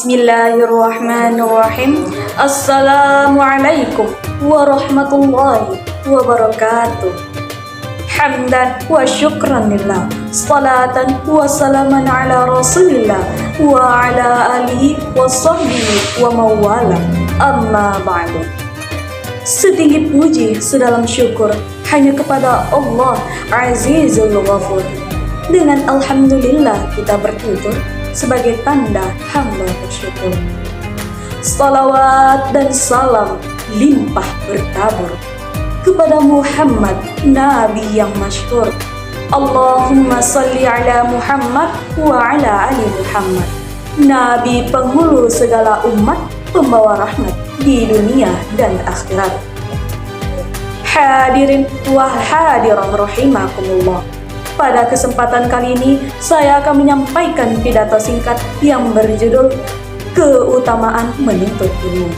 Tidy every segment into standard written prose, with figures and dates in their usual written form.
Bismillahirrahmanirrahim. Assalamualaikum warahmatullahi wabarakatuh. Hamdan wa syukran lillah, salatan wa salaman ala rasulillah wa ala alihi wa sahbihi wa mawala. Amma ba'du. Setinggi puji, sedalam syukur hanya kepada Allah Azizul Ghafur. Dengan alhamdulillah kita bertutur sebagai tanda hamba bersyukur. Salawat dan salam limpah bertabur kepada Muhammad, Nabi yang masyhur. Allahumma salli ala Muhammad wa ala ali Muhammad, Nabi penghulu segala umat, pembawa rahmat di dunia dan akhirat. Hadirin wal hadirat rahimakumullah. Pada kesempatan kali ini, saya akan menyampaikan pidato singkat yang berjudul Keutamaan Menuntut Ilmu.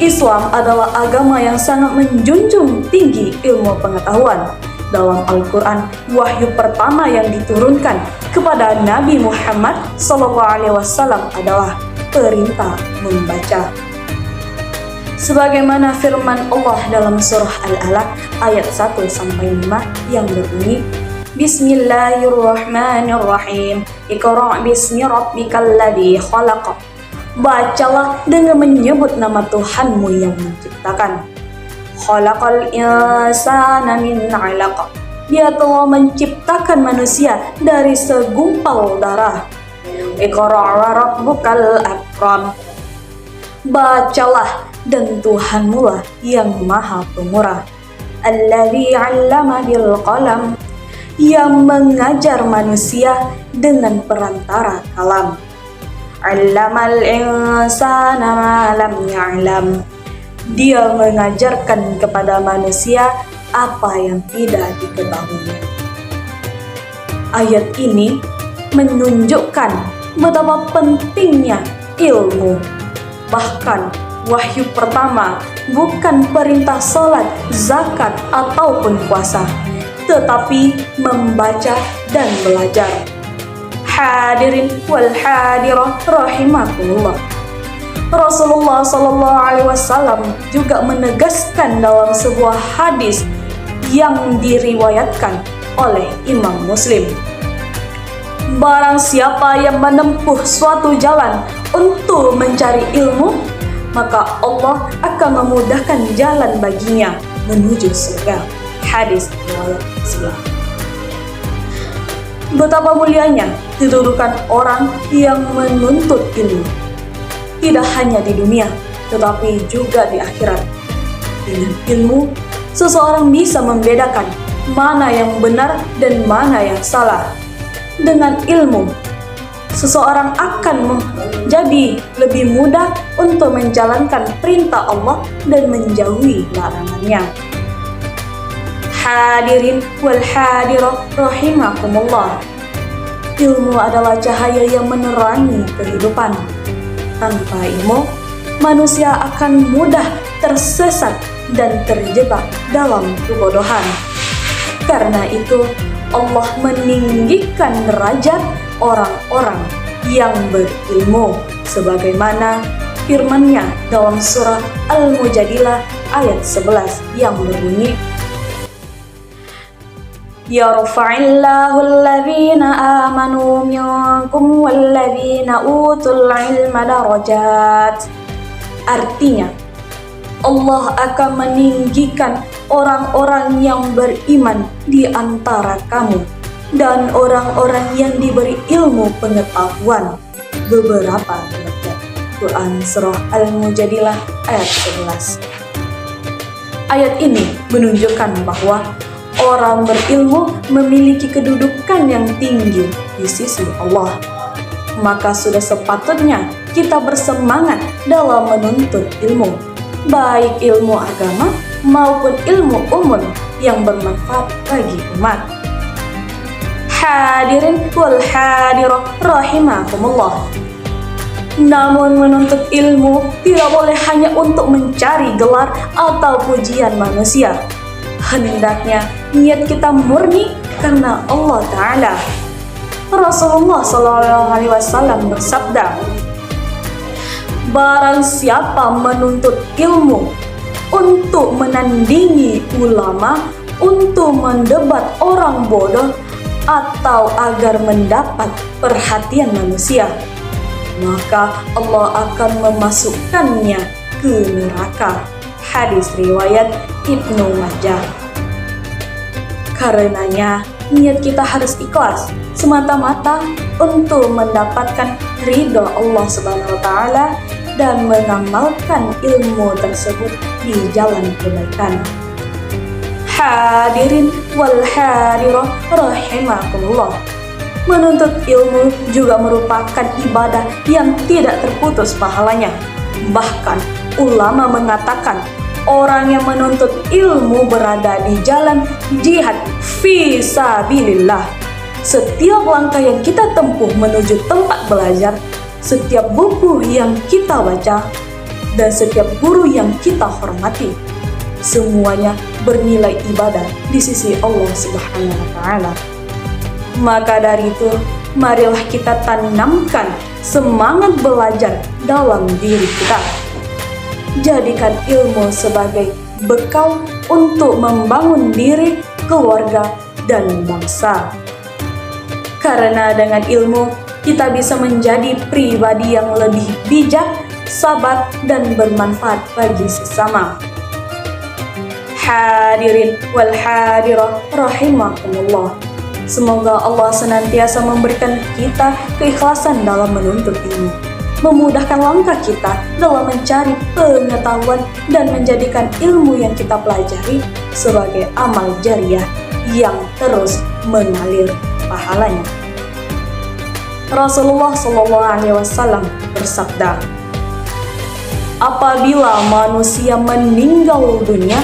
Islam adalah agama yang sangat menjunjung tinggi ilmu pengetahuan. Dalam Al-Quran, wahyu pertama yang diturunkan kepada Nabi Muhammad SAW adalah perintah membaca. Sebagaimana firman Allah dalam surah Al-Alaq ayat 1-5 yang berbunyi, Bismillahirrahmanirrahim. Iqra' bismi rabbikal ladzi khalaq. Bacalah dengan menyebut nama Tuhanmu yang menciptakan. Khalaqal insana min 'alaq. Dia telah menciptakan manusia dari segumpal darah. Iqra' wa rabbukal akram. Bacalah, dan Tuhanmu lah yang maha pemurah. Alladzi 'allama bil qalam. Yang mengajar manusia dengan perantara kalam. 'Allamal insana ma lam ya'lam. Dia mengajarkan kepada manusia apa yang tidak diketahui. Ayat ini menunjukkan betapa pentingnya ilmu. Bahkan wahyu pertama bukan perintah salat, zakat ataupun puasa, tetapi membaca dan belajar. Hadirin wal hadirah rahimakumullah. Rasulullah SAW juga menegaskan dalam sebuah hadis yang diriwayatkan oleh Imam Muslim, barang siapa yang menempuh suatu jalan untuk mencari ilmu, maka Allah akan memudahkan jalan baginya menuju surga. Hadis riwayat Muslim. Betapa mulianya kedudukan orang yang menuntut ilmu, tidak hanya di dunia, tetapi juga di akhirat. Dengan ilmu, seseorang bisa membedakan mana yang benar dan mana yang salah. Dengan ilmu, seseorang akan menjadi lebih mudah untuk menjalankan perintah Allah dan menjauhi larangannya. Hadirin wal hadirah rahimakumullah. Ilmu adalah cahaya yang menerangi kehidupan. Tanpa ilmu, manusia akan mudah tersesat dan terjebak dalam kebodohan. Karena itu, Allah meninggikan derajat orang-orang yang berilmu, sebagaimana firman-Nya dalam surah Al-Mujadilah ayat 11 yang berbunyi, Yarfa'illahu alladhina amanu minkum walladhina utul ilma darajat. Artinya, Allah akan meninggikan orang-orang yang beriman di antara kamu dan orang-orang yang diberi ilmu pengetahuan beberapa derajat. Quran Surah Al-Mujadilah ayat 11. Ayat ini menunjukkan bahwa orang berilmu memiliki kedudukan yang tinggi di sisi Allah. Maka sudah sepatutnya kita bersemangat dalam menuntut ilmu, baik ilmu agama maupun ilmu umum yang bermanfaat bagi umat. Hadirin wal hadirah rahimakumullah. Namun menuntut ilmu tidak boleh hanya untuk mencari gelar atau pujian manusia. Hendaknya niat kita murni karena Allah Ta'ala. Rasulullah SAW bersabda, barang siapa menuntut ilmu untuk menandingi ulama, untuk mendebat orang bodoh, atau agar mendapat perhatian manusia, maka Allah akan memasukkannya ke neraka. Hadis riwayat Ibnu Majah. Karenanya, niat kita harus ikhlas semata-mata untuk mendapatkan ridho Allah Subhanahu wa taala dan mengamalkan ilmu tersebut di jalan kebaikan. Hadirin wal hadirah rahimakumullah. Menuntut ilmu juga merupakan ibadah yang tidak terputus pahalanya. Bahkan ulama mengatakan orang yang menuntut ilmu berada di jalan jihad fi sabilillah. Setiap langkah yang kita tempuh menuju tempat belajar, setiap buku yang kita baca, dan setiap guru yang kita hormati, semuanya bernilai ibadah di sisi Allah Subhanahu wa taala. Maka dari itu, marilah kita tanamkan semangat belajar dalam diri kita. Jadikan ilmu sebagai bekal untuk membangun diri, keluarga, dan bangsa. Karena dengan ilmu, kita bisa menjadi pribadi yang lebih bijak, sabar, dan bermanfaat bagi sesama. Hadirin wal hadirah rahimakumullah. Semoga Allah senantiasa memberikan kita keikhlasan dalam menuntut ilmu, memudahkan langkah kita dalam mencari pengetahuan, dan menjadikan ilmu yang kita pelajari sebagai amal jariah yang terus mengalir pahalanya. Rasulullah SAW bersabda, apabila manusia meninggal dunia,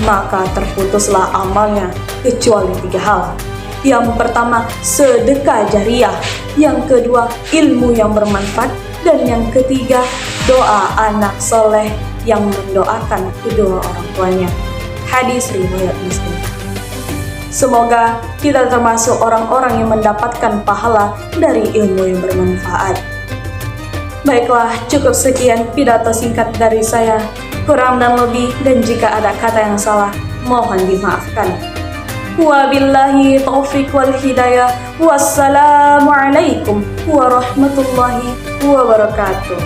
maka terputuslah amalnya kecuali 3 hal. Yang pertama, sedekah jariah. Yang kedua, ilmu yang bermanfaat. Dan yang ketiga, doa anak soleh yang mendoakan kedua orang tuanya. Hadis riwayat Muslim. Semoga kita termasuk orang-orang yang mendapatkan pahala dari ilmu yang bermanfaat. Baiklah, cukup sekian pidato singkat dari saya. Kurang dan lebih, dan jika ada kata yang salah, mohon dimaafkan. Wabillahi taufiq wal hidayah. Wassalamualaikum warahmatullahi wabarakatuh.